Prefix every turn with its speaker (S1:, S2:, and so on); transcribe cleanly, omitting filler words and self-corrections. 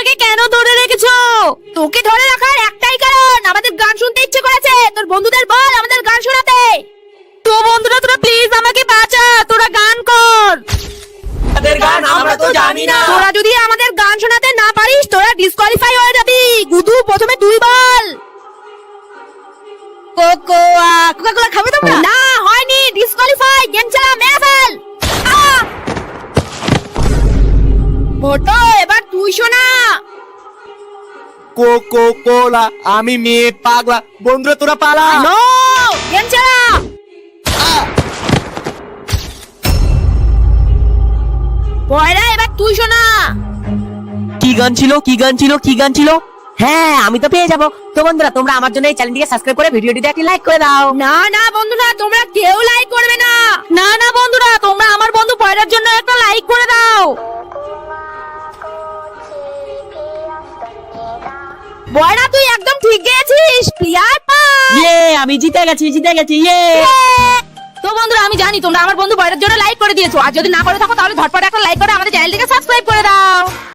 S1: আমাকে কেন ধরে রেখেছো? তোকে ধরে রাখার একটাই কারণ, আমাদের গান শুনতে ইচ্ছে করেছে। তোর বন্ধুদের বল আমাদের গান শোনাতে। তো বন্ধুরা তোরা প্লিজ আমাকে বাঁচা, তোরা গান কর।
S2: আমাদের গান আমরা তো জানি না।
S1: তোরা যদি আমাদের গান শোনাতে না পারিস তোরা ডিসকোয়ালিফাই হয়ে যাবি। গুদু প্রথমে তুই বল। কোকোয়া কোকা-কোলা খাবে তোমরা? না হয়নি, ডিসকোয়ালিফাই। গেম চালা, মেরে ফেল। মোটো এবার তুই শোনা।
S2: কোকো কোলা, আমি মেয়ে পাগলা। বন্ধুরা তোরা পালা।
S1: নো, গেম চালা। পয়রা এবার তুই শোনা।
S3: কি গান ছিল কি গান ছিল কি গান ছিল? হ্যাঁ আমি তো পেয়ে যাবো। তো বন্ধুরা তোমরা আমার জন্য এই চ্যানেলটিকে সাবস্ক্রাইব করে ভিডিওটিতে একটি লাইক করে দাও।
S1: না না বন্ধুরা তোমরা কেউ লাইক করবে না। না না বন্ধুরা তোমরা আমার বন্ধু পয়রার জন্য একটা লাইক করে দাও। পয়রা তুই একদম ঠিক গেছিস, প্লেয়ার পাস।
S3: ইয়ে আমি জিতে গেছি ইয়ে।
S1: তো বন্ধুরা আমি জানি তোমরা আমার বন্ধু পয়রার জন্য লাইক করে দিয়েছো। আর যদি না করে থাকো তাহলে ঝটপট একটা লাইক করে আমাদের চ্যানেলটিকে সাবস্ক্রাইব করে দাও।